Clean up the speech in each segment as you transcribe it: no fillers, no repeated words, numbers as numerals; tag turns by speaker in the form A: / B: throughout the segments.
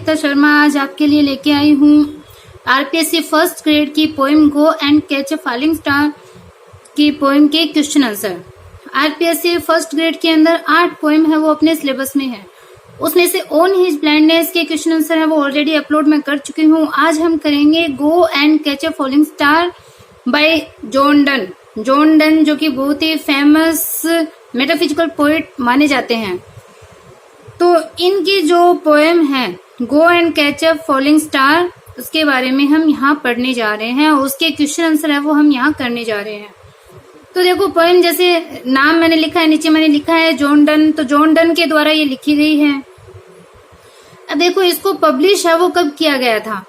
A: एकता शर्मा आज आपके लिए लेके आई हूँ आरपीएससी फर्स्ट ग्रेड की poem go and catch a falling star की पोएम के question answer. RPSC first grade के अंदर 8 पोएम है वो अपने सिलेबस में है, उसमें से ओन हिज ब्लाइंडनेस के क्वेश्चन आंसर है वो ऑलरेडी अपलोड मैं कर चुकी हूँ। आज हम करेंगे go and catch a falling star by John Donne. John Donne जो कि बहुत ही फेमस मेटाफिजिकल पोइट माने जाते हैं। तो इनकी जो पोएम है go and catch a falling star, उसके बारे में हम यहाँ पढ़ने जा रहे हैं, उसके क्वेश्चन आंसर है वो हम यहाँ करने जा रहे हैं। तो देखो पोएम जैसे नाम मैंने लिखा है, नीचे मैंने लिखा है जॉन डन, तो जॉन डन के द्वारा ये लिखी गई है। अब देखो इसको पब्लिश है वो कब किया गया था।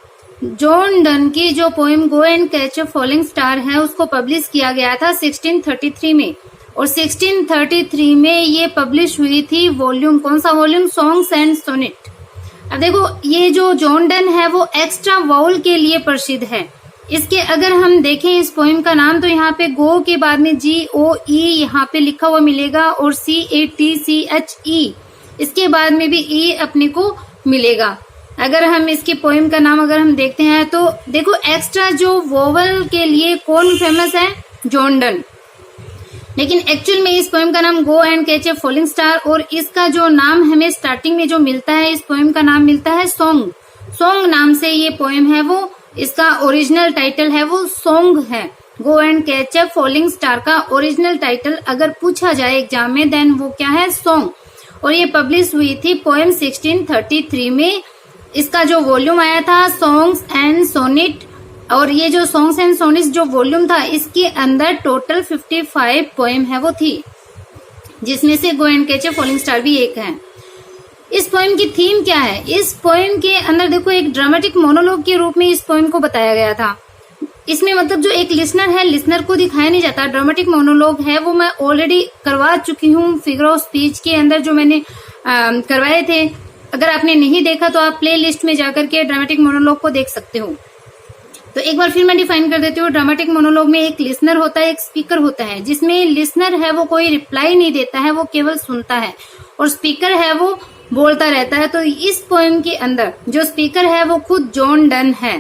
A: जॉन डन की जो poem go and catch a falling star है उसको पब्लिश किया गया था 1633 में, और 1633 में ये पब्लिश हुई थी वॉल्यूम, कौन सा वॉल्यूम, सॉन्ग्स एंड सोनेट। अब देखो ये जो जॉन डन है वो एक्स्ट्रा वाउल के लिए प्रसिद्ध है। इसके अगर हम देखें इस पोएम का नाम, तो यहाँ पे गो के बाद में GOE यहाँ पे लिखा हुआ मिलेगा और CATCHE इसके बाद में भी E अपने को मिलेगा। अगर हम इसकी पोएम का नाम अगर हम देखते हैं तो देखो एक्स्ट्रा जो वोवल के लिए कौन फेमस है, जॉन डन। लेकिन एक्चुअल में इस पोएम का नाम go and catch a falling star, और इसका जो नाम हमें स्टार्टिंग में जो मिलता है इस पोएम का नाम मिलता है सॉन्ग। सॉन्ग नाम से ये पोएम है वो, इसका ओरिजिनल टाइटल है वो सॉन्ग है। Go and catch a falling star का ओरिजिनल टाइटल अगर पूछा जाए एग्जाम में देन वो क्या है, सॉन्ग। और ये पब्लिश हुई थी पोएम 1633 में। इसका जो वॉल्यूम आया था सॉन्ग्स एंड सोनेट, और ये जो सॉन्ग्स एंड सोनेट्स जो वॉल्यूम था इसके अंदर टोटल 55 पोएम है वो थी, जिसमें से go and catch a falling star भी एक है। इस पोएम की थीम क्या है, इस पोएम के अंदर देखो एक ड्रामेटिक मोनोलॉग के रूप में इस पोएम को बताया गया था। इसमें मतलब जो एक लिसनर है, लिसनर को दिखाया नहीं जाता। ड्रामेटिक मोनोलॉग है वो मैं ऑलरेडी करवा चुकी हूँ फिगर ऑफ स्पीच के अंदर जो मैंने करवाए थे। अगर आपने नहीं देखा तो आप प्ले लिस्ट में जाकर के ड्रामेटिक मोनोलॉग को देख सकते हो। तो एक बार फिर मैं डिफाइन कर देती हूँ। ड्रामेटिक मोनोलॉग में एक लिसनर होता है, एक स्पीकर होता है। जिसमें लिसनर है वो कोई रिप्लाई नहीं देता है, वो केवल सुनता है, और स्पीकर है वो बोलता रहता है। तो इस पोएम के अंदर जो स्पीकर है वो खुद जॉन डन है।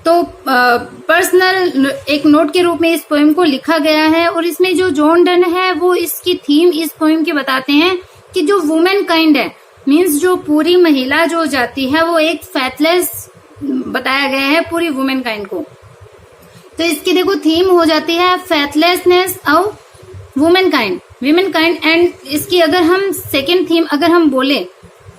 A: तो पर्सनल एक नोट के रूप में इस पोएम को लिखा गया है, और इसमें जो जॉन डन है वो इसकी थीम इस पोएम की बताते हैं कि जो वुमेन काइंड है, मीन्स जो पूरी महिला जो जाति है वो एक फैथलेस बताया गया है पूरी वुमेन काइंड को। तो इसकी देखो थीम हो जाती है faithlessness of women kind, women kind. And इसकी अगर हम सेकेंड थीम अगर हम बोले,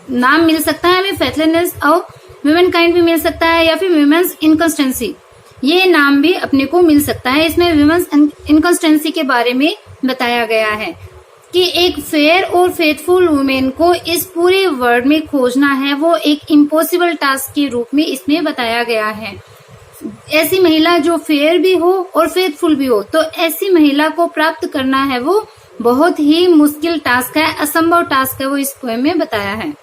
A: नाम मिल सकता है हमें फैथलेसनेस ऑफ वुमेन काइंड भी मिल सकता है, या फिर वुमेन्स इनकंस्टेंसी ये नाम भी अपने को मिल सकता है। इसमें वुमेन्स इनकंस्टेंसी के बारे में बताया गया है कि एक फेयर और फेथफुल वुमेन को इस पूरे वर्ल्ड में खोजना है, वो एक इम्पॉसिबल टास्क के रूप में इसमें बताया गया है। ऐसी महिला जो फेयर भी हो और फेथफुल भी हो, तो ऐसी महिला को प्राप्त करना है वो बहुत ही मुश्किल टास्क है, असंभव टास्क है, वो इस पोएम में बताया है।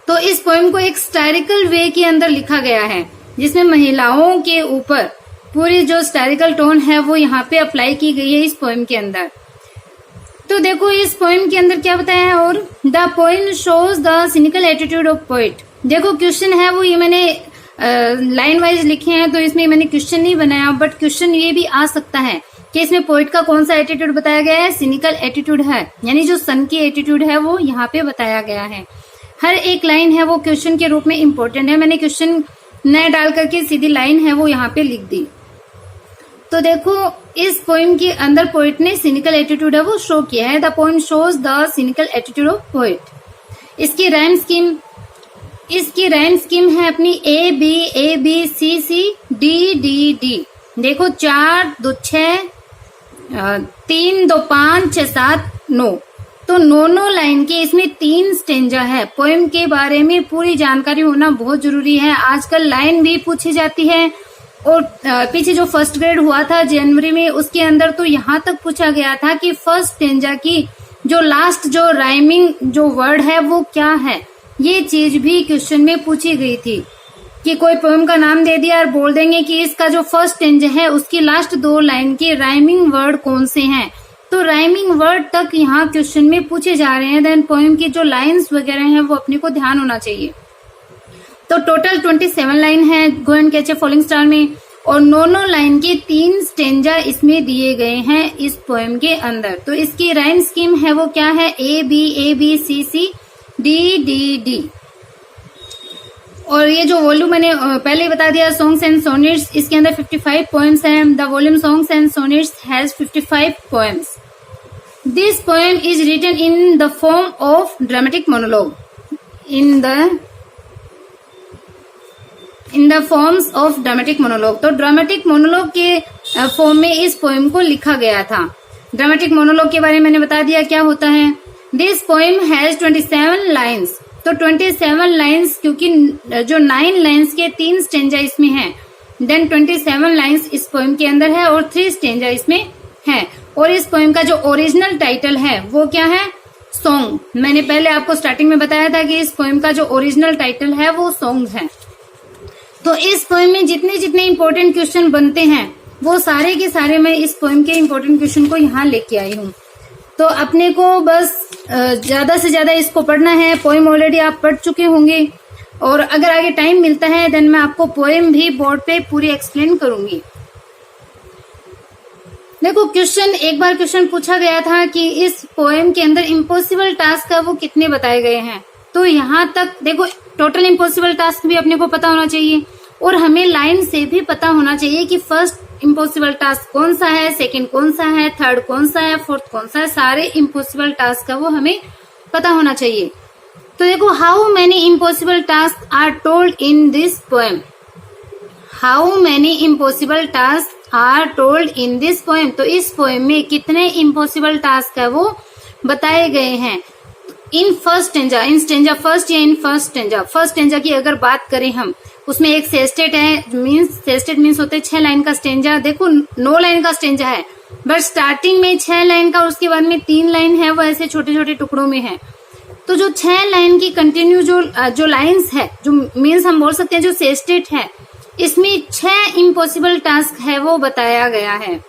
A: तो इस पोएम को एक स्टायरिकल वे के अंदर लिखा गया है, जिसमें महिलाओं के ऊपर पूरी जो स्टायरिकल टोन है वो यहाँ पे अप्लाई की गई है इस पोएम के अंदर। तो देखो इस पोएम के अंदर क्या बताया है, और the poem shows the cynical attitude of poet. देखो क्वेश्चन है वो ये मैंने लाइन वाइज लिखे हैं, तो इसमें मैंने क्वेश्चन नहीं बनाया, बट क्वेश्चन ये भी आ सकता है कि इसमें पोएट का कौन सा एटीट्यूड बताया गया है, सिनिकल एटीट्यूड है, यानी जो सन की एटीट्यूड है वो यहाँ पे बताया गया है। हर एक लाइन है वो क्वेश्चन के रूप में इम्पोर्टेंट है। मैंने क्वेश्चन न डाल करके सीधी लाइन है वो यहाँ पे लिख दी। तो देखो इस पोएम के अंदर पोएट ने सिनिकल एटीट्यूड है वो शो किया है। The poem shows the cynical attitude of poet. इसकी राइम स्कीम है अपनी ABABCCDDD। देखो 4 2 6 3 2 5 6 7 9, तो 9 लाइन के इसमें 3 स्टेंजा है। पोएम के बारे में पूरी जानकारी होना बहुत जरूरी है। आजकल लाइन भी पूछी जाती है, और पीछे जो फर्स्ट ग्रेड हुआ था जनवरी में उसके अंदर तो यहाँ तक पूछा गया था कि फर्स्ट स्टेंजा की जो लास्ट जो राइमिंग जो वर्ड है वो क्या है, ये चीज भी क्वेश्चन में पूछी गई थी कि कोई पोएम का नाम दे दिया और बोल देंगे कि इसका जो फर्स्ट स्टेंजा है उसकी लास्ट 2 लाइन के राइमिंग वर्ड कौन से हैं। तो राइमिंग वर्ड तक यहाँ क्वेश्चन में पूछे जा रहे हैं। देन पोएम की जो लाइंस वगैरह हैं वो अपने को ध्यान होना चाहिए। तो टोटल 27 लाइन है go and catch a falling star में, और 9 लाइन के 3 स्टेंजा इसमें दिए गए हैं इस पोएम के अंदर। तो इसकी राइम स्कीम है वो क्या है, A B C C D D D. और ये जो वॉल्यूम मैंने पहले ही बता दिया, सॉन्ग्स एंड सोनेट्स, इसके अंदर 55 पोएम्स हैं। The volume songs and sonnets has 55 poems. This poem is written in the form of dramatic monologue, in the forms of dramatic monologue. तो ड्रामेटिक मोनोलॉग के फॉर्म में इस पोएम को लिखा गया था। ड्रामेटिक मोनोलॉग के बारे में मैंने बता दिया क्या होता है। This poem has 27 lines. तो 27 लाइन्स, क्योंकि जो 9 लाइन्स के 3 स्टेंजा इसमें हैं, देन 27 लाइन्स इस पोएम के अंदर है और 3 स्टेंजा इसमें है। और इस पोएम का जो ओरिजिनल टाइटल है वो क्या है, सॉन्ग। मैंने पहले आपको स्टार्टिंग में बताया था कि इस पोएम का जो ओरिजिनल टाइटल है वो सॉन्ग है। तो इस पोएम में जितने जितने इंपॉर्टेंट क्वेश्चन बनते हैं वो सारे के सारे मैं इस पोएम के इंपॉर्टेंट क्वेश्चन को यहाँ लेके आई हूँ। तो अपने को बस ज्यादा से ज्यादा इसको पढ़ना है। पोएम ऑलरेडी आप पढ़ चुके होंगे, और अगर आगे टाइम मिलता है देन मैं आपको पोएम भी बोर्ड पे पूरी एक्सप्लेन करूंगी। देखो एक बार क्वेश्चन पूछा गया था कि इस पोएम के अंदर इम्पॉसिबल टास्क है वो कितने बताए गए हैं। तो यहाँ तक देखो टोटल इम्पॉसिबल टास्क भी अपने को पता होना चाहिए, और हमें लाइन से भी पता होना चाहिए कि फर्स्ट इम्पॉसिबल टास्क कौन सा है, सेकंड कौन सा है, थर्ड कौन सा है, फोर्थ कौन सा है। सारे इम्पॉसिबल टास्क का वो हमें पता होना चाहिए। तो देखो, how many impossible task are told in this poem. How many impossible task are told in this poem. तो इस पोएम में कितने इम्पॉसिबल टास्क है वो बताए गए हैं। In first stanza, in stanza first या in first stanza. First stanza की अगर बात करें हम, उसमें एक सेस्टेट है, सेस्टेट मीन्स होते हैं 6 लाइन का स्टेंजा। देखो 9 लाइन का स्टेंजा है, बट स्टार्टिंग में 6 लाइन का, उसके बाद में 3 लाइन है वो ऐसे छोटे छोटे टुकड़ों में है। तो जो 6 लाइन की कंटिन्यू जो लाइन्स है, जो मीन्स हम बोल सकते हैं जो सेस्टेट है, इसमें 6 इम्पॉसिबल टास्क है वो बताया गया है।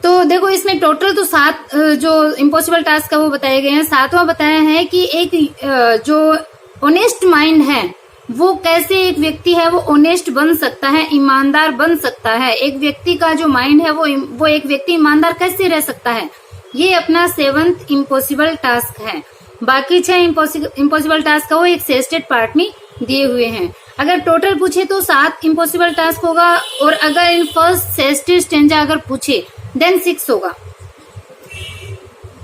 A: तो देखो इसमें टोटल तो 7 जो इम्पॉसिबल टास्क है वो बताए गए हैं। 7वां बताया है कि एक जो ऑनेस्ट माइंड है वो कैसे एक व्यक्ति है वो ऑनेस्ट बन सकता है, ईमानदार बन सकता है। एक व्यक्ति का जो माइंड है वो एक व्यक्ति ईमानदार कैसे रह सकता है, ये अपना 7th इम्पॉसिबल टास्क है। बाकी 6 इम्पॉसिबल टास्क का वो एक सेस्टेड पार्ट में दिए हुए हैं। अगर टोटल पूछे तो 7 इम्पॉसिबल टास्क होगा, और अगर इन फर्स्ट सेस्टेड स्टेंजा अगर पूछे देन 6 होगा।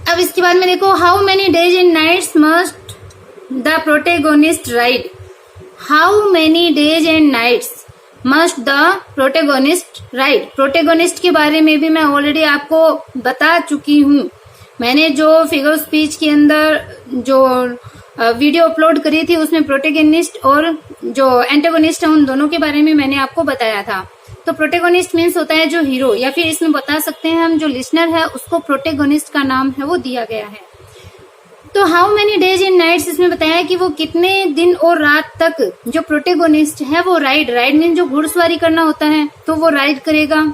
A: अब इसके बाद में देखो, how many days and nights must the protagonist ride. How many days and nights must the protagonist ride. Protagonist के बारे में भी मैं ऑलरेडी आपको बता चुकी हूँ। मैंने जो फिगर स्पीच के अंदर जो वीडियो अपलोड करी थी उसमें प्रोटेगोनिस्ट और जो एंटागोनिस्ट है उन दोनों के बारे में मैंने आपको बताया था। तो प्रोटेगोनिस्ट मीन्स होता है जो हीरो, या फिर इसमें बता सकते हैं हम जो लिसनर है उसको प्रोटेगोनिस्ट का नाम है वो दिया गया है। तो how many days and nights इसमें बताया है कि वो कितने दिन और रात तक जो प्रोटेगोनिस्ट है वो राइड मीन जो घुड़सवारी करना होता है तो वो राइड करेगा।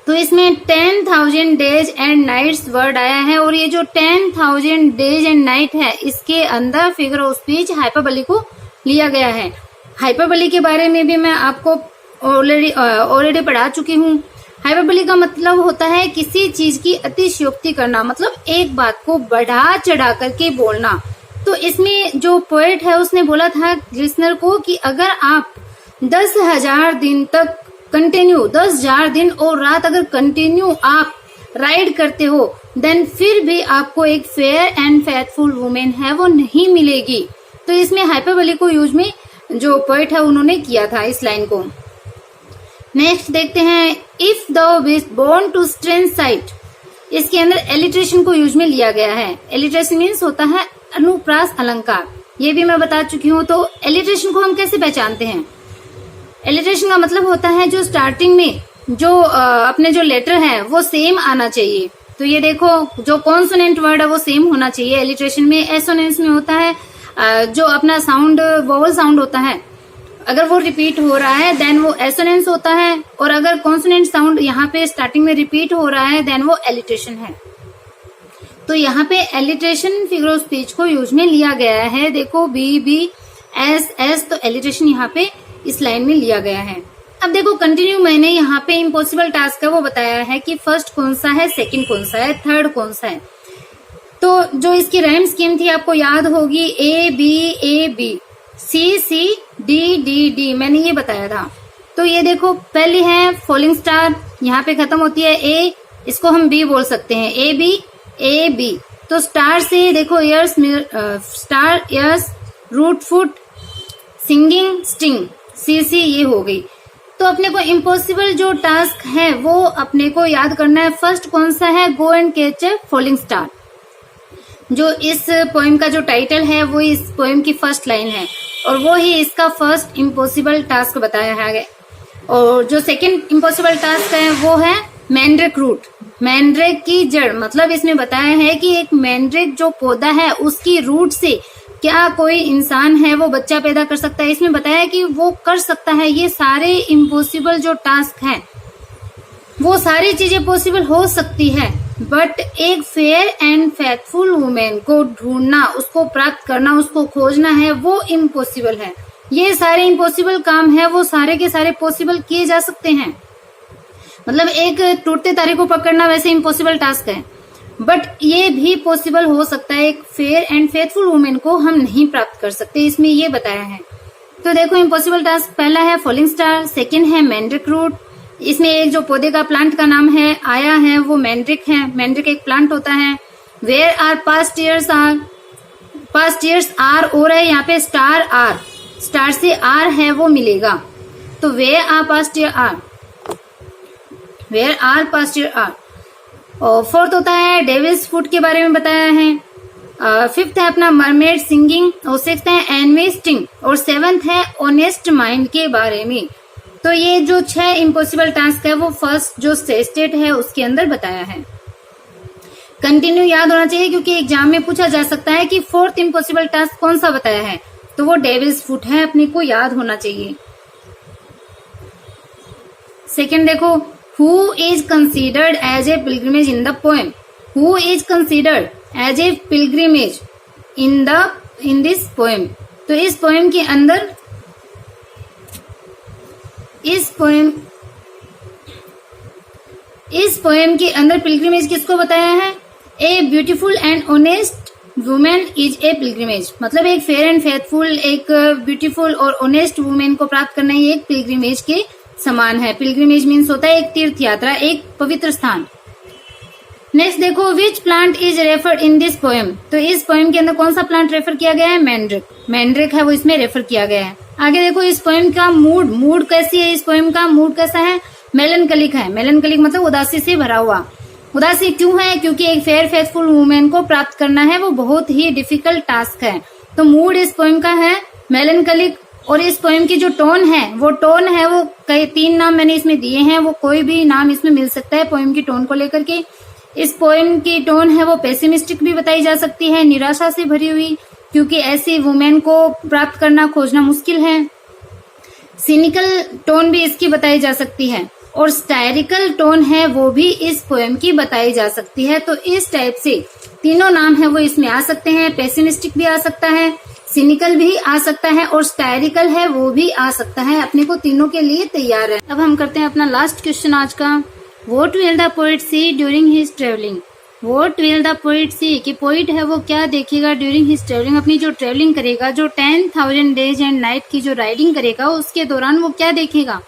A: तो इसमें 10,000 डेज एंड नाइट्स वर्ड आया है, और ये जो 10,000 डेज एंड नाइट है इसके अंदर फिगर ऑफ स्पीच हाइपरबोली को लिया गया है। हाइपरबोली के बारे में भी मैं आपको ऑलरेडी पढ़ा चुकी हूँ। हाइपरबोली का मतलब होता है किसी चीज की अतिशयोक्ति करना, मतलब एक बात को बढ़ा चढ़ा करके बोलना। तो इसमें जो पोएट है उसने बोला था लिसनर को कि अगर आप 10,000 दिन तक कंटिन्यू, 10,000 दिन और रात अगर कंटिन्यू आप राइड करते हो, देन फिर भी आपको एक फेयर एंड फेथफुल वुमेन है वो नहीं मिलेगी। तो इसमें हाइपरबोली को यूज में जो पोएट है उन्होंने किया था इस लाइन को। नेक्स्ट देखते हैं, if the beast born to strength sight. इसके अंदर एलिट्रेशन को यूज में लिया गया है। एलिट्रेशन मीन्स होता है अनुप्रास अलंकार, ये भी मैं बता चुकी हूँ। तो एलिट्रेशन को हम कैसे पहचानते हैं? एलिट्रेशन का मतलब होता है जो स्टार्टिंग में जो अपने जो लेटर है वो सेम आना चाहिए। तो ये देखो जो कॉन्सोनेंट वर्ड है वो सेम होना चाहिए। एलिट्रेशन में एसोनेंस में होता है जो अपना साउंड वोवल साउंड होता है, अगर वो रिपीट हो रहा है देन वो एसोनेंस होता है, और अगर कॉन्सोनेंट साउंड यहाँ पे स्टार्टिंग में रिपीट हो रहा है देन वो एलिट्रेशन है। तो यहाँ पे एलिट्रेशन फिगर ऑफ स्पीच को यूज में लिया गया है। देखो बी बी एस तो एलिट्रेशन यहाँ पे इस लाइन में लिया गया है। अब देखो कंटिन्यू, मैंने यहाँ पे इम्पॉसिबल टास्क है वो बताया है कि फर्स्ट कौन सा है, सेकंड कौन सा है, थर्ड कौन सा है। तो जो इसकी राइम स्कीम थी आपको याद होगी, A B C C D D D, मैंने ये बताया था। तो ये देखो पहली है फॉलिंग स्टार, यहाँ पे खत्म होती है ए, इसको हम बी बोल सकते हैं, ए बी। तो स्टार से देखो years, star years, root foot, singing sting, see see ये हो गई। तो अपने को इम्पॉसिबल जो टास्क है वो अपने को याद करना है। फर्स्ट कौन सा है, go and catch a falling star. जो इस पोएम का जो टाइटल है वो इस पोएम की फर्स्ट लाइन है और वो ही इसका फर्स्ट इम्पॉसिबल टास्क बताया है। और जो सेकंड इम्पॉसिबल टास्क है वो है मैंड्रेक रूट, मैंड्रेक की जड़। मतलब इसमें बताया है कि एक मैंड्रेक जो पौधा है उसकी रूट से क्या कोई इंसान है वो बच्चा पैदा कर सकता है। इसमें बताया है कि वो कर सकता है। ये सारे इम्पॉसिबल जो टास्क है वो सारी चीजें पॉसिबल हो सकती है, बट एक फेयर एंड फेथफुल वुमेन को ढूंढना, उसको प्राप्त करना, उसको खोजना है, वो इम्पॉसिबल है। ये सारे इम्पॉसिबल काम है वो सारे के सारे पॉसिबल किए जा सकते हैं। मतलब एक टूटते तारे को पकड़ना वैसे इम्पॉसिबल टास्क है, बट ये भी पॉसिबल हो सकता है। एक फेयर एंड फेथफुल वुमेन को हम नहीं प्राप्त कर सकते, इसमें ये बताया है। तो देखो इम्पॉसिबल टास्क पहला है फॉलिंग स्टार, सेकंड है मैंड्रिक रूट। इसमें एक जो पौधे का प्लांट का नाम है आया है वो मैंड्रिक है, मैंड्रिक एक प्लांट होता है। Where are past years are, past years are हो रहा है यहाँ पे स्टार आर, स्टार से आर है वो मिलेगा। तो where are past year are, where are past year are. और फोर्थ होता है डेविल्स फुट के बारे में बताया है। फिफ्थ है अपना मरमेड सिंगिंग, और सिक्स्थ है एनवी स्टिंग, और सेवंथ है ऑनेस्ट माइंड के बारे में। तो ये जो 6 इम्पॉसिबल टास्क है वो फर्स्ट जो स्टेट है उसके अंदर बताया है। कंटिन्यू याद होना चाहिए क्योंकि एग्जाम में पूछा जा सकता है कि फोर्थ इम्पॉसिबल टास्क कौन सा बताया है, तो वो डेविल्स फुट है, अपने को याद होना चाहिए। सेकंड देखो, who is considered as a pilgrimage in the poem, who is considered as a pilgrimage in this poem. तो इस पोएम के अंदर इस पोएम के अंदर पिलग्रिमेज किसको बताया है, a beautiful and honest women is a pilgrimage. मतलब एक फेयर एंड फेथफुल, एक ब्यूटीफुल और ऑनेस्ट वुमेन को प्राप्त करना ही एक पिलग्रिमेज के समान है। पिलग्रिमेज मीन्स होता है एक तीर्थ यात्रा, एक पवित्र स्थान। नेक्स्ट देखो, which plant is referred in this poem. तो इस पोएम के अंदर कौन सा प्लांट रेफर किया गया है, मैंड्रिक, मैंड्रिक है वो इसमें रेफर किया गया है। आगे देखो इस पोएम का मूड कैसी है, इस पोएम का मूड कैसा है, मेलनकलिक है। मेलनकलिक मतलब उदासी से भरा हुआ। उदासी क्यों है, क्योंकि एक फेयर फेथफुल वुमेन को प्राप्त करना है, वो बहुत ही डिफिकल्ट टास्क है। तो मूड इस पोएम का है मेलनकलिक। और इस पोएम की जो टोन है वो कई 3 नाम मैंने इसमें दिए हैं, वो कोई भी नाम इसमें मिल सकता है पोएम की टोन को लेकर के। इस पोएम की टोन है वो पेसिमिस्टिक भी बताई जा सकती है, निराशा से भरी हुई, क्योंकि ऐसी वुमेन को प्राप्त करना खोजना मुश्किल है। सिनिकल टोन भी इसकी बताई जा सकती है, और स्टायरिकल टोन है वो भी इस पोएम की बताई जा सकती है। तो इस टाइप से तीनों नाम है वो इसमें आ सकते हैं। पेसिमिस्टिक भी आ सकता है, सिनिकल भी आ सकता है, और स्टायरिकल है वो भी आ सकता है। अपने को तीनों के लिए तैयार है। अब हम करते हैं अपना लास्ट क्वेश्चन आज का। What will the poet see during his travelling. What will the poet see, कि पोइट है वो क्या देखेगा ड्यूरिंग हिज ट्रेवलिंग, अपनी जो ट्रेवलिंग करेगा, जो 10,000 डेज एंड नाइट की जो राइडिंग करेगा उसके दौरान वो क्या देखेगा।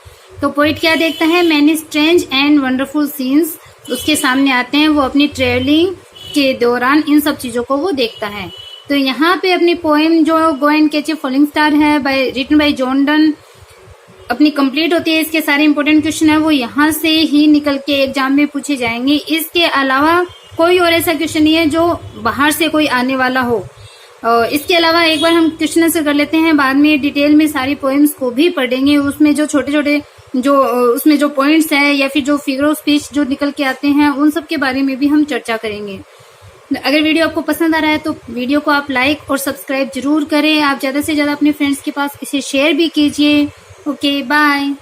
A: तो पोइट क्या देखता है, many strange and wonderful scenes उसके सामने आते हैं, वो अपनी ट्रेवलिंग के दौरान इन सब चीजों को वो देखता है। तो यहाँ पे अपनी पोएम जो go and catch a falling star है रिटन बाय जॉन डन अपनी कंप्लीट होती है। इसके सारे इंपॉर्टेंट क्वेश्चन है वो यहाँ से ही निकल के एग्जाम में पूछे जाएंगे। इसके अलावा कोई और ऐसा क्वेश्चन नहीं है जो बाहर से कोई आने वाला हो। इसके अलावा एक बार हम क्वेश्चन आंसर कर लेते हैं, बाद में डिटेल में सारी पोएम्स को भी पढ़ेंगे। उसमें जो छोटे छोटे उसमें जो पॉइंट्स है या फिर जो फिगर ऑफ स्पीच जो निकल के आते हैं उन सब के बारे में भी हम चर्चा करेंगे। अगर वीडियो आपको पसंद आ रहा है तो वीडियो को आप लाइक और सब्सक्राइब जरूर करें। आप ज्यादा से ज्यादा अपने फ्रेंड्स के पास इसे शेयर भी कीजिए। Okay, bye.